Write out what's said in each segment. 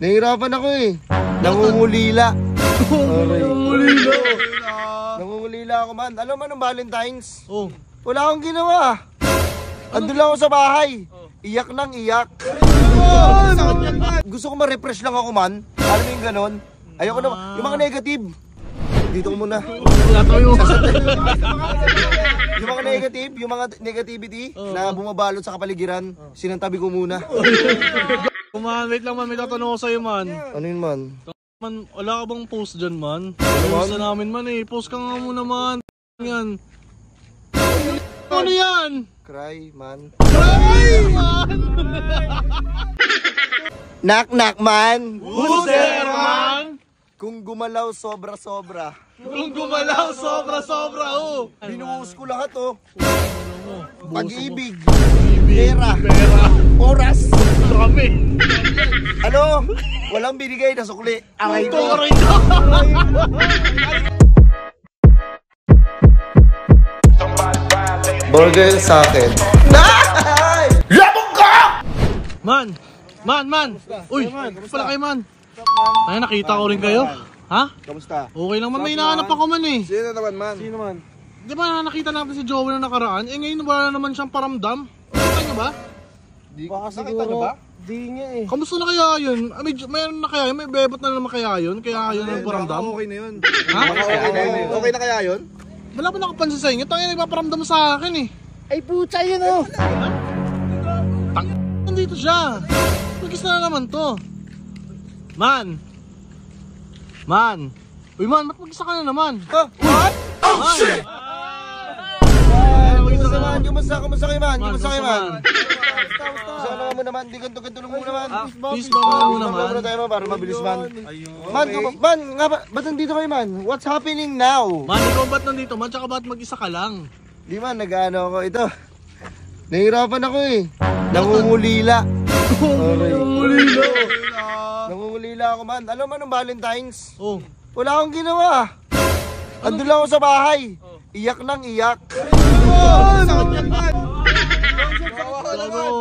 Nahihirapan ako eh. Nangungulila. Nangungulila ako man. Alam mo nung Valentine's? Wala akong ginawa. Andun lang ako sa bahay. Iyak nang iyak. Gusto ko ma-refresh lang ako man. Alam mo yung ganon? Ayoko na. Yung mga negative. Dito ko muna. Yung mga negative, yung mga negativity na bumabalot sa kapaligiran, sinantabi ko muna. Wait lang man, may tatanong ko sa'yo man. Ano yun man? Man, wala ka bang post dyan man? Post na namin man eh. Post ka nga muna man. Yan. Ano yan? Cry man. Cry man! Knock knock man. Who's there man? Kung gumalaw sobra-sobra. Kung gumalaw sobra-sobra oh. Binuhos ko lahat oh. Pag-ibig. Pera. Oras. Kami. Ano? Walang binigay na sukli. Aray ko. Burger sa akin. Labog ka! Man! Uy, pala kayo man. Ay, nakita ko rin kayo. Ha? Kamusta? Okay lang man, may hinahanap ako man eh. Sino naman man? Di ba nakita natin si Joey na nakaraan? Eh ngayon wala naman siyang paramdam. Nakita niyo ba? Baka siguro. Di nga eh. Kamusta na kaya yun? Mayroon na kaya yun? May bebot na naman kaya yun? Kaya yun ang paramdam? Okay na yun. Ha? Okay na kaya yun? Wala pa nakapansin sa inyo. Tangin nagpaparamdam sa akin eh. Ay putsa yun oh. Nandito siya. Magkis na naman to. Man! Uy man, ba't mag-isa ka na naman? What? Oh shit! Kamusta kayo man? Kasama mo naman, di ganto-ganto lang muna man. Peace ba mo naman? Muna tayo man, para mabilis man. Man, nga ba, ba't nandito kayo man? What's happening now? Man, ikaw ba't nandito man? Tsaka ba't mag-isa ka lang? Di man, nag-ano ako ito. Nahihirapan ako eh. Nangungulila. Nangungulila ako man. Alam mo nung Valentine's? Wala akong ginawa. Andun lang ako sa bahay. Iyak nang iyak.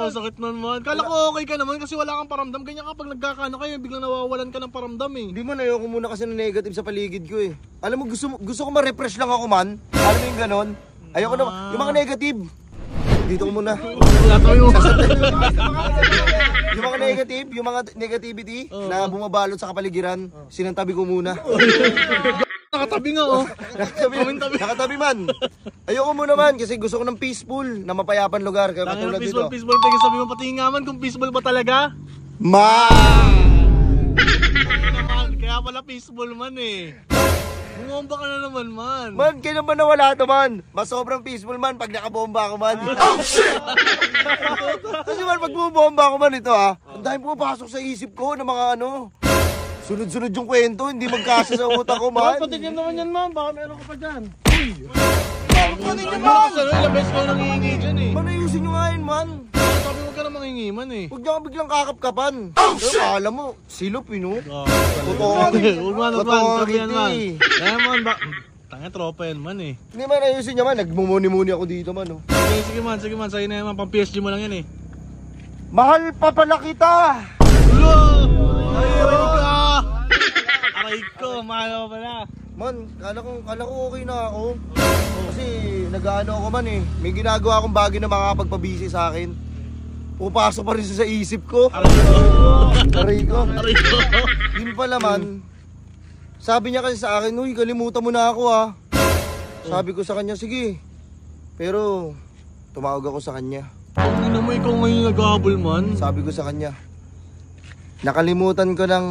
Sakit man. Kala ko okay ka naman kasi wala kang paramdam. Ganyan kapag nagkakano kayo, biglang nawawalan ka ng paramdam eh. Hindi man, ayoko muna kasi ng negative sa paligid ko eh. Alam mo, gusto ko ma-refresh lang ako man. Alam mo yung ganon? Ayoko na. Yung mga negative. Dito ko muna. Yung mga negative, yung mga negativity na bumabalot sa kapaligiran, sinantabi ko muna. Nakatabi nga oh. Nakatabi man. Ayoko muna man kasi gusto ko ng peaceful na mapayapan lugar kaya katulad dito. Peaceful. Teka, sabi mo pati nga man kung peaceful ba talaga? Kaya pala peaceful man eh. Bumomba ka na naman man. Man, kaya naman nawala ito man. Mas sobrang peaceful man pag nakabomba ako man. Oh shit! Kasi man pag bumomba ako man ito ang dahil pumapasok sa isip ko ng mga ano. Sunod-sunod yung kwento, hindi magkasa sa utak ko man. Patigyan naman yan man, baka meron ka pa dyan. Panin nyo man! Ilang beses ko nangihingi dyan eh. Man, ayusin nyo nga yun man. Sabi huwag ka na mangingi man eh. Huwag nyo ka biglang kakapkapan. Pero alam mo, silop yun Totoo. Huwag man, sabi yan man. Kaya man, tanga tropa yan man eh. Hindi man, ayusin nyo man, nagmumuni-muni ako dito man Sige man, sa'yo na yan man, pang PSG mo lang yan eh. Mahal pa pala kita! Aray ko, mahal pa pala. Man, kala ko okay na ako. Kasi nag-ano ako man eh. May ginagawa akong bagay na makakapagpabisi sa akin. Pupasok pa rin sa isip ko. Aray ko. Yun pala man. Sabi niya kasi sa akin, uy, kalimutan mo na ako Sabi ko sa kanya, sige. Pero tumawag ako sa kanya. Hindi naman ikaw ngayon nag-ahabol man. Sabi ko sa kanya, nakalimutan ko ng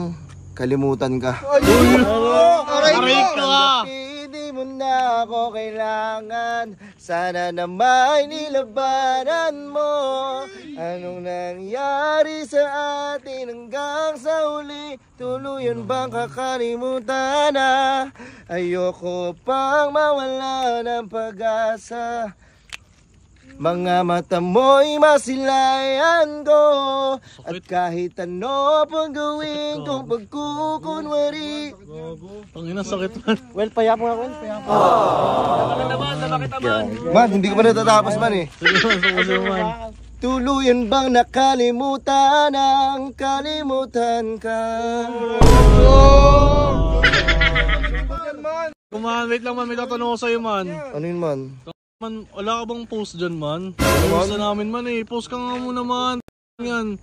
kalimutan ka. Aray ko Hindi mo na ako kailangan. Sana naman nilabanan mo. Anong nangyari sa atin hanggang sa huli? Tuluyan bang kakalimutan na? Ayoko pang mawala ng pag-asa. Mga mata mo'y masilayan ko. At kahit ano pang gawin kong pagkukunwari. Ang ina sakit man. Well, payap mo ako. Man, hindi ko pa natatapos man eh. Sige man. Tuluyan bang nakalimutan ang kalimutan ka? Man, wait lang man, may tatanong ko sa'yo man. Ano yun man? Man, wala ka bang post dyan man? Ano, man? Post na namin man eh, post ka nga muna man. Yan.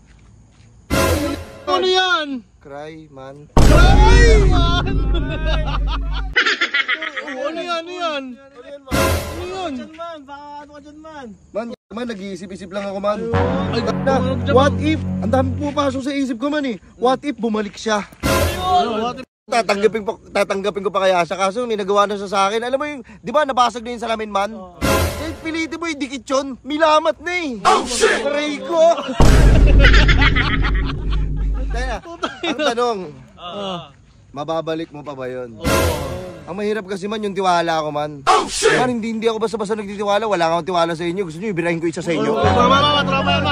Ano yan? Cry man. Ay man! Ano yan? Ano yan? Ano yan? Man, baka ano ka dyan man? Man, nag-iisip-isip lang ako man. Ay, Na, what if? Ang dami pumapasok sa isip ko man eh. What if bumalik siya? Ano, what if- Tatanggapin ko pa kaya siya, kaso may nagawa na siya sa akin. Alam mo yung, di ba nabasag na yung salamin man? Eh, pilitin mo yung dikit yun. Milamat na eh. Aray ko. Kaya, ang tanong, mababalik mo pa ba yun? Ang mahirap kasi man yung tiwala ko man. Man, hindi ako basta-basta nagtitiwala. Wala akong tiwala sa inyo. Gusto nyo ibirahin ko isa sa inyo? Mama, tropa yan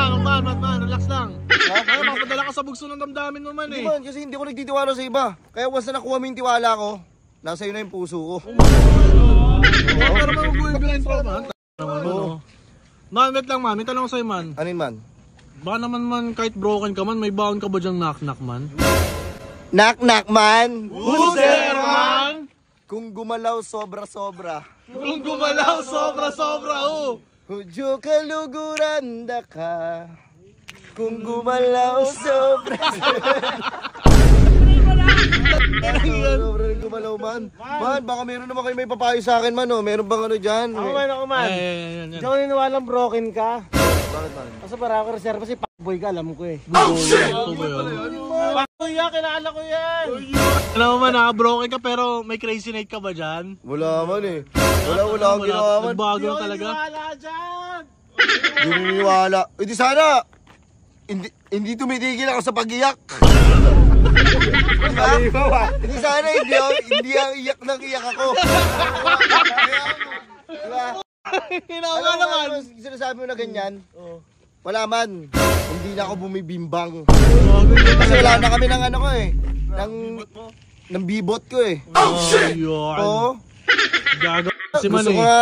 man, relax lang. Ay, mapadala ka sa bugso ng damdamin mo man Hindi eh. man, kasi hindi ko nagtitiwala sa iba. Kaya once na nakuha mo yung tiwala ko, nasa iyo na yung puso ko. Pero man, mag-uwi tropa. Man, wait lang man, may tanong ko sa'yo man. Ano yun man? Baka naman man, kahit broken ka man, may baon ka ba dyang knock-knock man? Knock-knock man! Who's there man? Kung gumalaw sobra-sobra. Kung gumalaw, sobra-sobra oh. Hudyo kaluguran da ka. Kung gumalaw sobra-sobra. Sobra rin gumalaw man. Man, baka meron naman kayo may papayo sa akin man oh. Meron bang ano dyan? Ako man. Yan. Hindi ako niniwalang broken ka. Bakit man? Kasi para ako reserva si Pakboy ka, alam ko eh. Ito ba yun? Pakboy yan, kilala ko yan. Alam mo man broken ka pero may crazy night ka ba dyan? Wala man eh. Wala akong ginawa man. Nagbago na talaga? Wala dyan. Hindi niniwala. E di sana, hindi tumitigil ako sa pag-iyak. Hindi sana, hindi ang iyak ng iyak ako. Diba? Hinawa Alam mo naman. ano, sinasabi mo na ganyan? Wala man. Hindi na ako bumibimbang. Kasi wala na kami ng ano ko eh. Ng bibot ko eh. Yun. Oo. Gago si man Gusto ko eh. nga,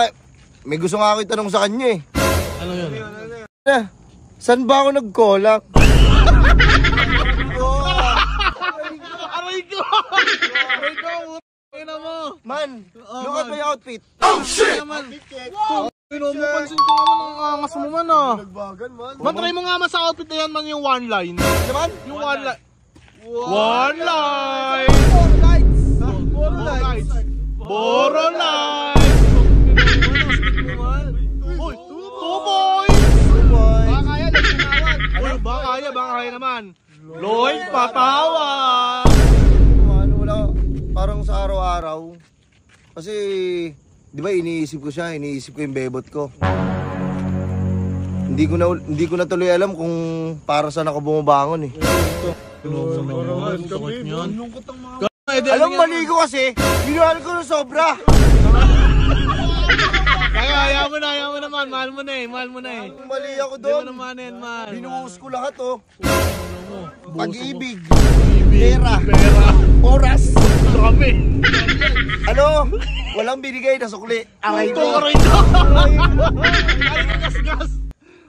may gusto nga ako itanong sa kanya eh. Ano yun? Saan ba ako nag-collab? Aray ko! Aray ko! Ina mo! Man, look at man. my outfit. Ina man! Pinupansin ko naman ang angas mo man ah. Nagbagan man. Man, try mo nga man sa outfit na yan man yung one line. Naman? Yung one line. One line! Puro lights. Boro lights! Uy! Tuboy! Boy. Baka kaya, nagsinawag. Uy, baka kaya naman. Lloyd, patawag! Ano, wala. Parang sa araw-araw. Kasi, di ba iniisip ko siya, iniisip ko yung bebot ko. Hindi ko na tuloy alam kung para saan ako bumabangon eh. Alam mo, mali ko kasi, binahal ko ng sobra. Kaya, ayaw mo na man. Mahal mo na eh. Mali ako Hindi doon. mo naman yan man. Binuhos ko lahat oh. Buhos mo. Pag-ibig, Pera. oras. Kami. Ano? Walang binigay na sukli. Aray ko. Aray ko. Aray ko gas.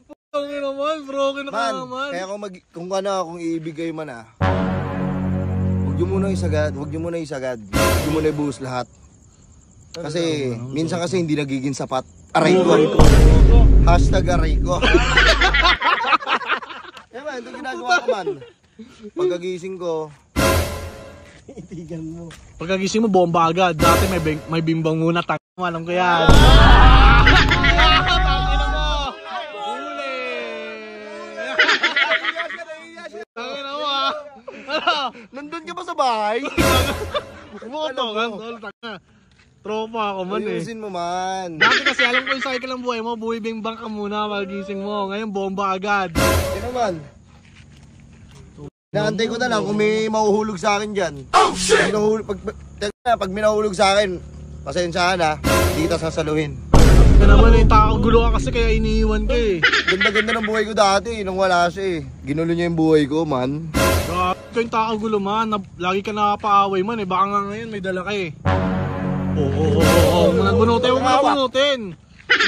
Putangin naman. Broken na ka Man, naman. kaya kung ibigay man ah. Huwag nyo muna isagad. Huwag nyo muna ibuhos lahat. Kasi, minsan kasi hindi nagiging sapat. Aray ko. Hashtag aray ko. Kaya man, ito ginagawa ko man. Pagkagising ko, Itigan mo. Pagkagising mo, bomba agad. Dati may bimbang muna. Alam ko yan. Tangin na mo. Huli. Tangin na mo ah. Ano? nandun ka ba sa bahay? Bumotongan. Tropa ako man eh. Ayusin mo man. Dati kasi alam ko yung cycle ng buhay mo, buhay bimbang ka muna, magising mo. Ngayon, bomba agad. Kaya naman. Naantay ko na lang kung may mahuhulog sa akin dyan. Pag may nahulog sa akin, pasensyahan ha, hindi kita sasaluhin. Kaya naman eh, gulo ka kasi kaya iniiwan ka eh. Ganda-ganda ng buhay ko dati, nung wala siya eh. Ginulo niya yung buhay ko man. Ikaw yung takagulo man, lagi ka nakapaaway man eh, baka nga ngayon may dala ka eh. Oo. Huwag mo na bunutin. Huwag mo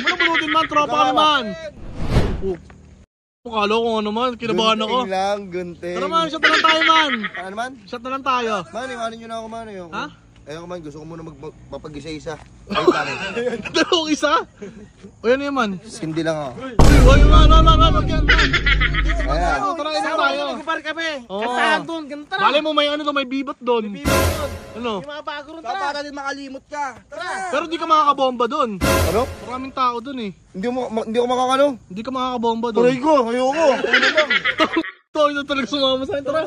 na bunutin man, tropa kami man. Kala ko ano man, kinabahan ako. Gunting lang, gunting. Tara man, shot na lang tayo man. Ano man? Shot na lang tayo. Man, iwanan nyo na ako man. Ayoko. Ha? Ayoko man, gusto ko muna mapag-isa-isa. Wait lang. Dalawang isa? O yan yan man. Hindi lang ako. Uy, man, wag yan man. Ayan. Tara ina tayo. Nagpapar kami. Oo. Kantahan doon, ganda. Bale mo may ano to, may bibat doon. Ano? Yung mga bago ron, tara. din makalimot ka. Tara. Pero di ka makakabomba doon. Ano? Maraming tao doon eh. Hindi ako makakano. Hindi ka makakabomba doon. Tuloy ko, ayoko. Ano lang. Ito, ito talaga sumama sa akin. Tara.